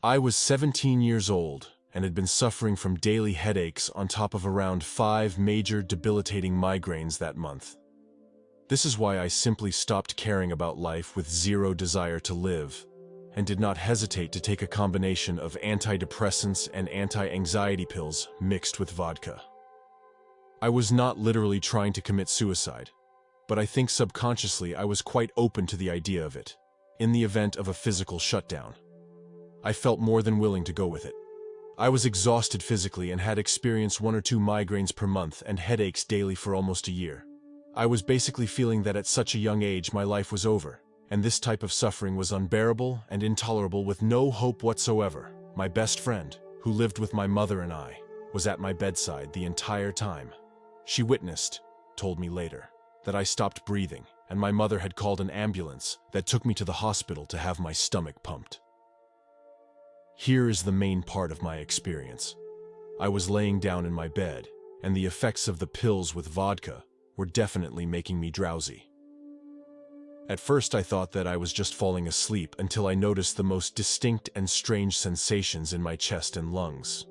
I was 17 years old and had been suffering from daily headaches on top of around 5 major debilitating migraines that month. This is why I simply stopped caring about life with zero desire to live, and did not hesitate to take a combination of antidepressants and anti-anxiety pills mixed with vodka. I was not literally trying to commit suicide, but I think subconsciously I was quite open to the idea of it, in the event of a physical shutdown. I felt more than willing to go with it. I was exhausted physically and had experienced 1 or 2 migraines per month and headaches daily for almost a year. I was basically feeling that at such a young age my life was over, and this type of suffering was unbearable and intolerable with no hope whatsoever. My best friend, who lived with my mother and I, was at my bedside the entire time. She witnessed, told me later, that I stopped breathing, and my mother had called an ambulance that took me to the hospital to have my stomach pumped. Here is the main part of my experience. I was laying down in my bed, and the effects of the pills with vodka were definitely making me drowsy. At first I thought that I was just falling asleep until I noticed the most distinct and strange sensations in my chest and lungs.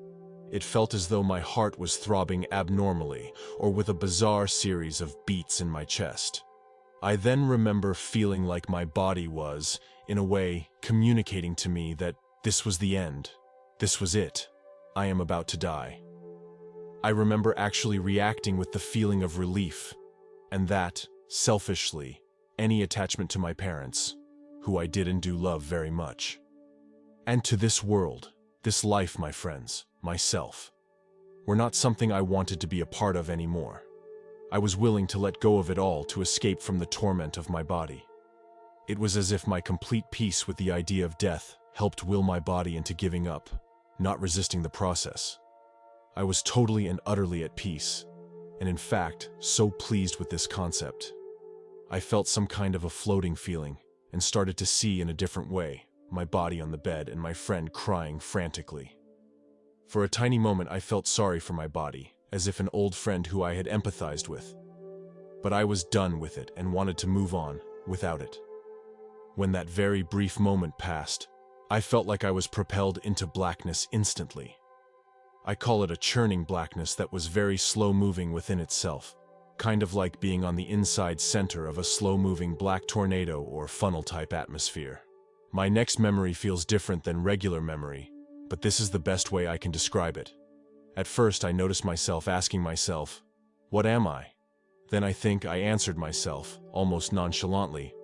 It felt as though my heart was throbbing abnormally or with a bizarre series of beats in my chest. I then remember feeling like my body was, in a way, communicating to me that this was the end. This was it. I am about to die. I remember actually reacting with the feeling of relief, and that, selfishly, any attachment to my parents, who I did and do love very much. And to this world, this life, my friends, myself, were not something I wanted to be a part of anymore. I was willing to let go of it all to escape from the torment of my body. It was as if my complete peace with the idea of death helped will my body into giving up, not resisting the process. I was totally and utterly at peace, and in fact, so pleased with this concept. I felt some kind of a floating feeling, and started to see in a different way, my body on the bed and my friend crying frantically. For a tiny moment I felt sorry for my body, as if an old friend who I had empathized with. But I was done with it and wanted to move on, without it. When that very brief moment passed, I felt like I was propelled into blackness instantly. I call it a churning blackness that was very slow-moving within itself, kind of like being on the inside center of a slow-moving black tornado or funnel-type atmosphere. My next memory feels different than regular memory, but this is the best way I can describe it. At first I noticed myself asking myself, "What am I?" Then I think I answered myself, almost nonchalantly,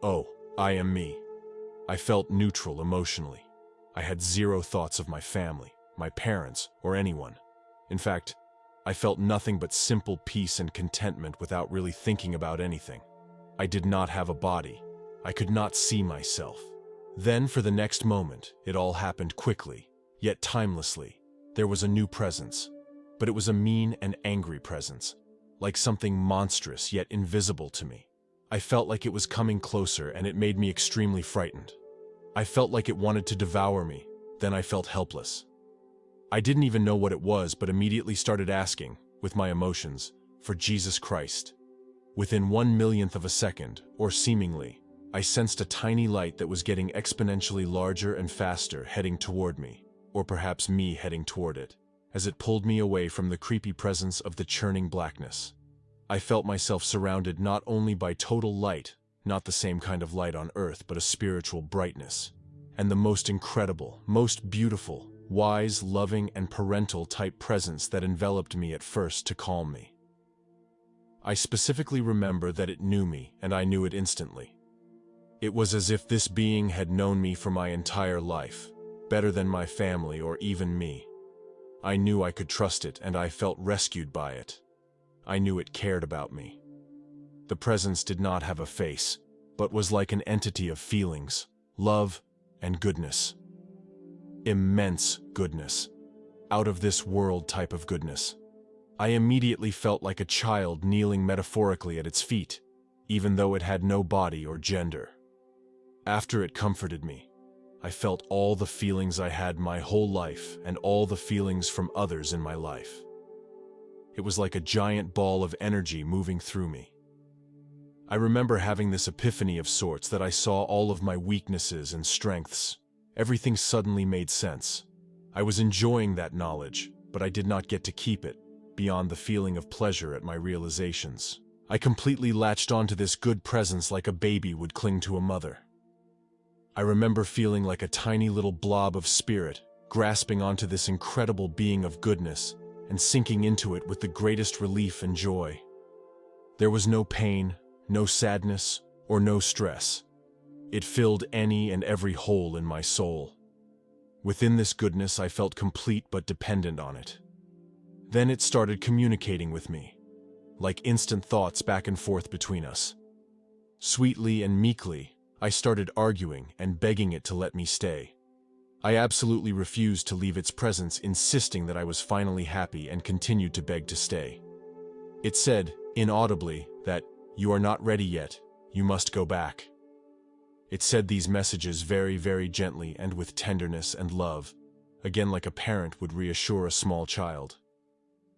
"Oh, I am me." I felt neutral emotionally. I had zero thoughts of my family, my parents, or anyone. In fact, I felt nothing but simple peace and contentment without really thinking about anything. I did not have a body. I could not see myself. Then, for the next moment, it all happened quickly, yet timelessly. There was a new presence, but it was a mean and angry presence, like something monstrous yet invisible to me. I felt like it was coming closer, and it made me extremely frightened. I felt like it wanted to devour me. Then I felt helpless. I didn't even know what it was, but immediately started asking, with my emotions, for Jesus Christ. Within 1/1,000,000th of a second, or seemingly, I sensed a tiny light that was getting exponentially larger and faster heading toward me, or perhaps me heading toward it, as it pulled me away from the creepy presence of the churning blackness. I felt myself surrounded not only by total light, not the same kind of light on earth, but a spiritual brightness, and the most incredible, most beautiful, wise, loving, and parental type presence that enveloped me at first to calm me. I specifically remember that it knew me, and I knew it instantly. It was as if this being had known me for my entire life, better than my family or even me. I knew I could trust it, and I felt rescued by it. I knew it cared about me. The presence did not have a face, but was like an entity of feelings, love, and goodness. Immense goodness. Out of this world type of goodness. I immediately felt like a child kneeling metaphorically at its feet, even though it had no body or gender. After it comforted me, I felt all the feelings I had my whole life and all the feelings from others in my life. It was like a giant ball of energy moving through me. I remember having this epiphany of sorts that I saw all of my weaknesses and strengths, Everything suddenly made sense. I was enjoying that knowledge, but I did not get to keep it, beyond the feeling of pleasure at my realizations. I completely latched onto this good presence like a baby would cling to a mother. I remember feeling like a tiny little blob of spirit, grasping onto this incredible being of goodness and sinking into it with the greatest relief and joy. There was no pain, no sadness, or no stress. It filled any and every hole in my soul. Within this goodness, I felt complete but dependent on it. Then it started communicating with me, like instant thoughts back and forth between us. Sweetly and meekly, I started arguing and begging it to let me stay. I absolutely refused to leave its presence, insisting that I was finally happy, and continued to beg to stay. It said, inaudibly, that, "You are not ready yet, you must go back." It said these messages very, very gently and with tenderness and love, again like a parent would reassure a small child.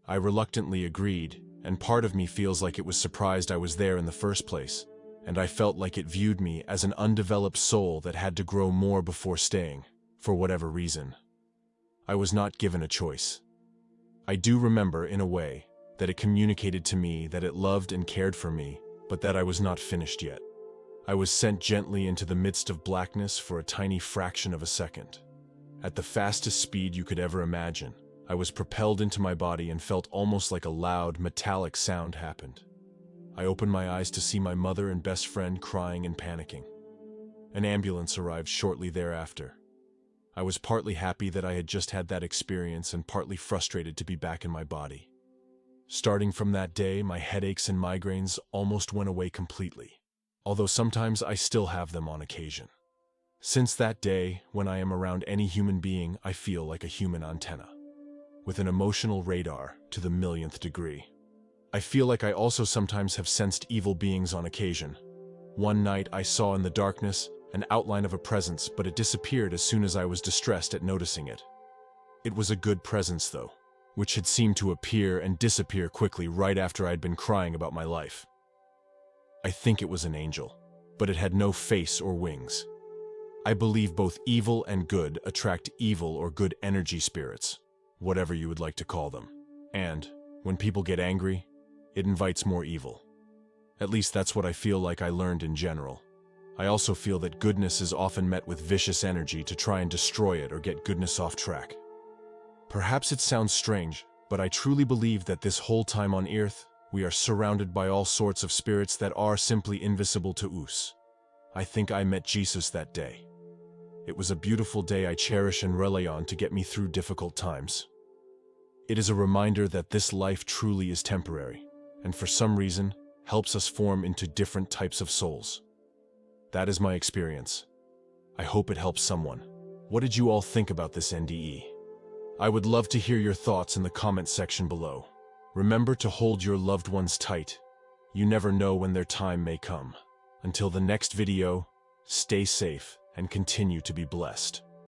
I reluctantly agreed, and part of me feels like it was surprised I was there in the first place, and I felt like it viewed me as an undeveloped soul that had to grow more before staying, for whatever reason. I was not given a choice. I do remember, in a way, that it communicated to me that it loved and cared for me, but that I was not finished yet. I was sent gently into the midst of blackness for a tiny fraction of a second. At the fastest speed you could ever imagine, I was propelled into my body and felt almost like a loud, metallic sound happened. I opened my eyes to see my mother and best friend crying and panicking. An ambulance arrived shortly thereafter. I was partly happy that I had just had that experience and partly frustrated to be back in my body. Starting from that day, my headaches and migraines almost went away completely, although sometimes I still have them on occasion. Since that day, when I am around any human being, I feel like a human antenna, with an emotional radar to the millionth degree. I feel like I also sometimes have sensed evil beings on occasion. One night I saw in the darkness an outline of a presence, but it disappeared as soon as I was distressed at noticing it. It was a good presence, though, which had seemed to appear and disappear quickly right after I had been crying about my life. I think it was an angel, but it had no face or wings. I believe both evil and good attract evil or good energy spirits, whatever you would like to call them. And, when people get angry, it invites more evil. At least that's what I feel like I learned in general. I also feel that goodness is often met with vicious energy to try and destroy it or get goodness off track. Perhaps it sounds strange, but I truly believe that this whole time on Earth, we are surrounded by all sorts of spirits that are simply invisible to us. I think I met Jesus that day. It was a beautiful day I cherish and rely on to get me through difficult times. It is a reminder that this life truly is temporary, and for some reason, helps us form into different types of souls. That is my experience. I hope it helps someone. What did you all think about this NDE? I would love to hear your thoughts in the comment section below. Remember to hold your loved ones tight. You never know when their time may come. Until the next video, stay safe and continue to be blessed.